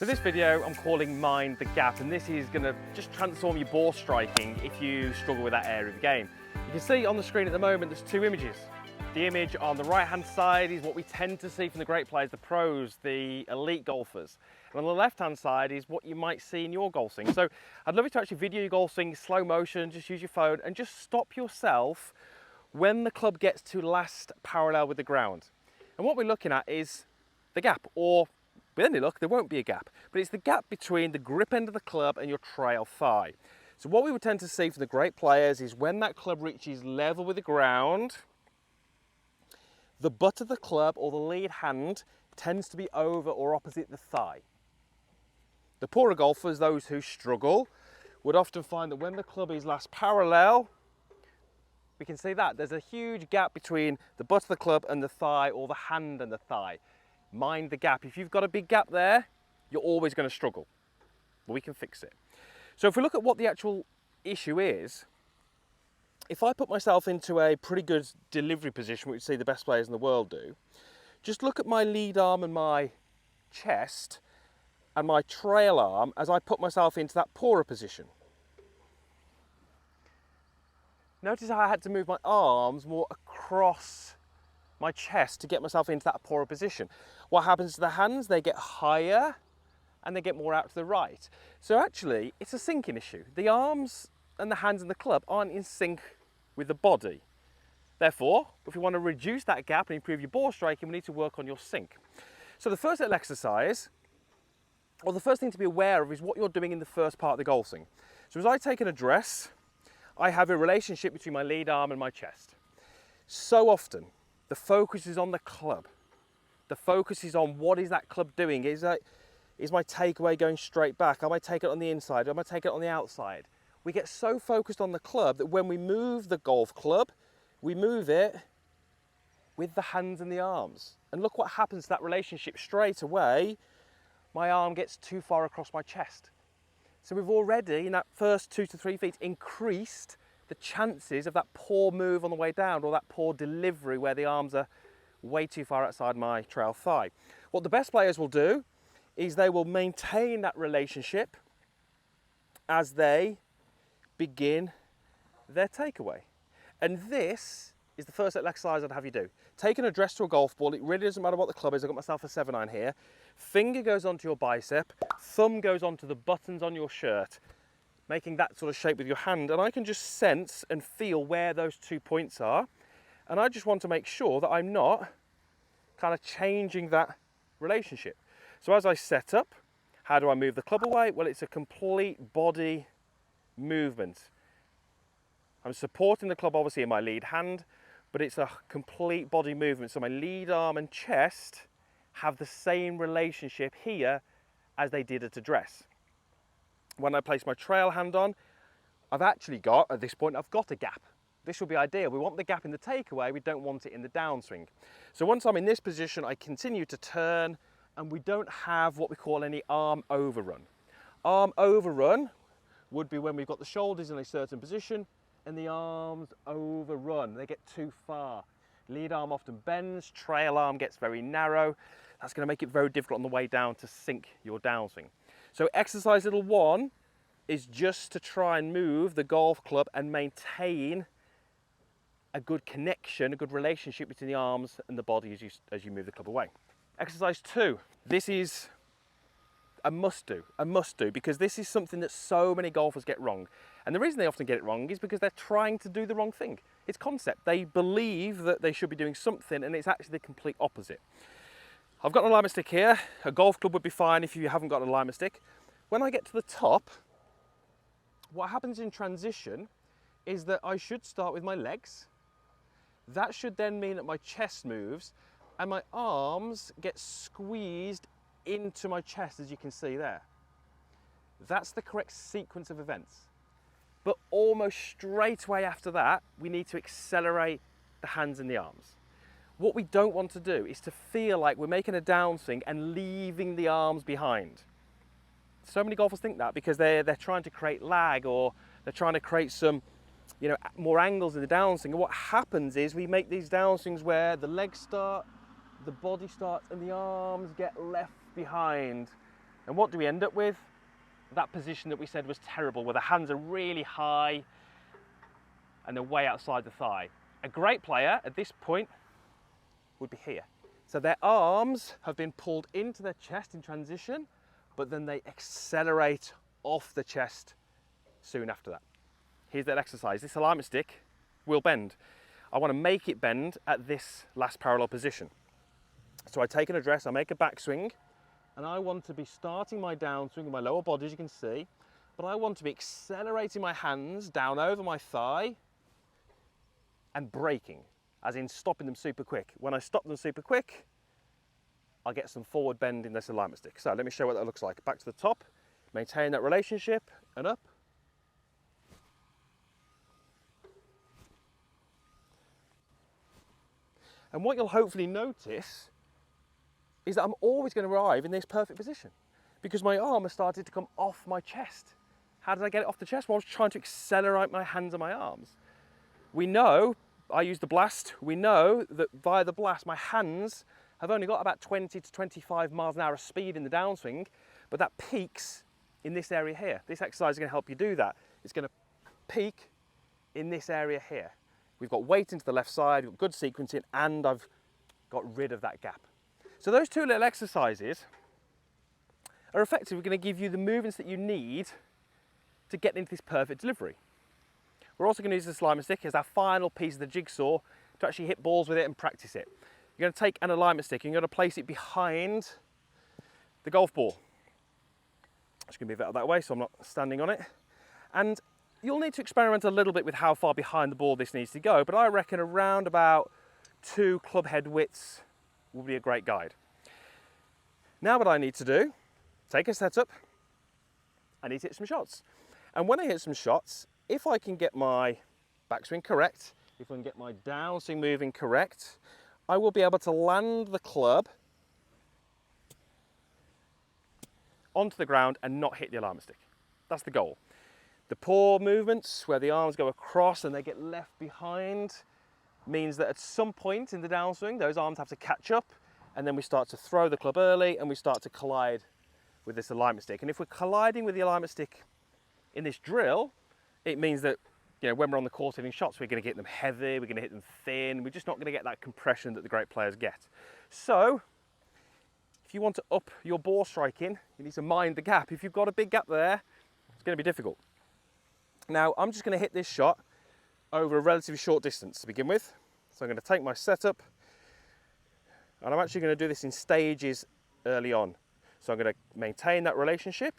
So this video I'm calling Mind the Gap, and this is going to just transform your ball striking if you struggle with that area of the game. You can see on the screen at the moment there's two images. The image on the right hand side is what we tend to see from the great players, the pros, the elite golfers. And on the left hand side is what you might see in your golf swing. So I'd love you to actually video your golf swing, slow motion, just use your phone and just stop yourself when the club gets to last parallel with the ground. And what we're looking at is the gap, or with any luck, there won't be a gap, but it's the gap between the grip end of the club and your trail thigh. So what we would tend to see from the great players is when that club reaches level with the ground, the butt of the club or the lead hand tends to be over or opposite the thigh. The poorer golfers, those who struggle, would often find that when the club is last parallel, we can see that there's a huge gap between the butt of the club and the thigh, or the hand and the thigh. Mind the gap. If you've got a big gap there, you're always going to struggle. But we can fix it. So if we look at what the actual issue is, if I put myself into a pretty good delivery position, which we see the best players in the world do, just look at my lead arm and my chest and my trail arm as I put myself into that poorer position. Notice how I had to move my arms more across my chest to get myself into that poorer position. What happens to the hands? They get higher and they get more out to the right. So actually, it's a syncing issue. The arms and the hands and the club aren't in sync with the body. Therefore, if you want to reduce that gap and improve your ball striking, we need to work on your sync. So the first little exercise, or the first thing to be aware of, is what you're doing in the first part of the golf swing. So as I take an address, I have a relationship between my lead arm and my chest. So often, the focus is on the club. The focus is on what is that club doing. Is my takeaway going straight back? Am I taking it on the inside? Am I taking it on the outside? We get so focused on the club that when we move the golf club, we move it with the hands and the arms. And look what happens to that relationship straight away. My arm gets too far across my chest. So we've already, in that first 2 to 3 feet, increased the chances of that poor move on the way down, or that poor delivery where the arms are way too far outside my trail thigh. What the best players will do is they will maintain that relationship as they begin their takeaway. And this is the first little exercise I'd have you do. Take an address to a golf ball. It really doesn't matter what the club is. I've got myself a 7-iron here. Finger goes onto your bicep, thumb goes onto the buttons on your shirt, making that sort of shape with your hand. And I can just sense and feel where those 2 points are. And I just want to make sure that I'm not kind of changing that relationship. So as I set up, how do I move the club away? Well, it's a complete body movement. I'm supporting the club obviously in my lead hand, but it's a complete body movement. So my lead arm and chest have the same relationship here as they did at address. When I place my trail hand on, I've actually got, at this point, I've got a gap. This will be ideal. We want the gap in the takeaway, we don't want it in the downswing. So once I'm in this position, I continue to turn, and we don't have what we call any arm overrun. Arm overrun would be when we've got the shoulders in a certain position and the arms overrun. They get too far. Lead arm often bends, trail arm gets very narrow. That's going to make it very difficult on the way down to sink your downswing. So exercise little 1 is just to try and move the golf club and maintain a good connection, a good relationship between the arms and the body as you move the club away. Exercise 2. This is a must do, because this is something that so many golfers get wrong. And the reason they often get it wrong is because they're trying to do the wrong thing. It's concept. They believe that they should be doing something, and it's actually the complete opposite. I've got an alignment stick here. A golf club would be fine if you haven't got an alignment stick. When I get to the top, what happens in transition is that I should start with my legs. That should then mean that my chest moves and my arms get squeezed into my chest, as you can see there. That's the correct sequence of events. But almost straight away after that, we need to accelerate the hands and the arms. What we don't want to do is to feel like we're making a downswing and leaving the arms behind. So many golfers think that because they're trying to create lag, or they're trying to create some, more angles in the downswing. And what happens is we make these downswings where the legs start, the body starts, and the arms get left behind. And what do we end up with? That position that we said was terrible, where the hands are really high and they're way outside the thigh. A great player at this point would be here. So their arms have been pulled into their chest in transition, but then they accelerate off the chest soon after that. Here's that exercise. This alignment stick will bend. I want to make it bend at this last parallel position. So I take an address, I make a backswing, and I want to be starting my downswing with my lower body, as you can see, but I want to be accelerating my hands down over my thigh and braking, as in stopping them super quick. When I stop them super quick, I'll get some forward bend in this alignment stick. So let me show you what that looks like. Back to the top, maintain that relationship, and up. And what you'll hopefully notice is that I'm always going to arrive in this perfect position because my arm has started to come off my chest. How did I get it off the chest? Well, I was trying to accelerate my hands and my arms. We know, I use the blast, we know that via the blast my hands have only got about 20 to 25 miles an hour of speed in the downswing, but that peaks in this area here. This exercise is going to help you do that. It's going to peak in this area here. We've got weight into the left side, we've got good sequencing, and I've got rid of that gap. So those two little exercises are effectively going to give you the movements that you need to get into this perfect delivery. We're also going to use this alignment stick as our final piece of the jigsaw to actually hit balls with it and practice it. You're going to take an alignment stick and you're going to place it behind the golf ball. It's going to be better that way so I'm not standing on it. And you'll need to experiment a little bit with how far behind the ball this needs to go, but I reckon around about 2 club head widths will be a great guide. Now what I need to do, take a setup, I need to hit some shots. And when I hit some shots, if I can get my backswing correct, if I can get my downswing moving correct, I will be able to land the club onto the ground and not hit the alignment stick. That's the goal. The paw movements where the arms go across and they get left behind means that at some point in the downswing, those arms have to catch up, and then we start to throw the club early and we start to collide with this alignment stick. And if we're colliding with the alignment stick in this drill, it means that, you know, when we're on the course hitting shots, we're going to get them heavy, we're going to hit them thin, we're just not going to get that compression that the great players get. So, if you want to up your ball striking, you need to mind the gap. If you've got a big gap there, it's going to be difficult. Now, I'm just going to hit this shot over a relatively short distance to begin with. So I'm going to take my setup, and I'm actually going to do this in stages early on. So I'm going to maintain that relationship.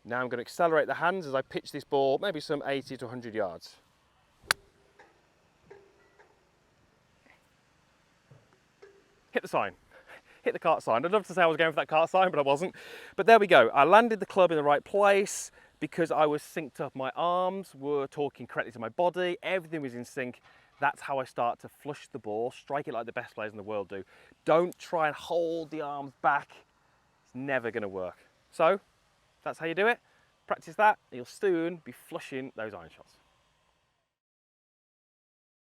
Now I'm going to accelerate the hands as I pitch this ball, maybe some 80 to 100 yards. Hit the sign. Hit the cart sign. I'd love to say I was going for that cart sign, but I wasn't. But there we go. I landed the club in the right place because I was synced up. My arms were talking correctly to my body. Everything was in sync. That's how I start to flush the ball, strike it like the best players in the world do. Don't try and hold the arms back. It's never going to work. So that's how you do it. Practice that, and you'll soon be flushing those iron shots.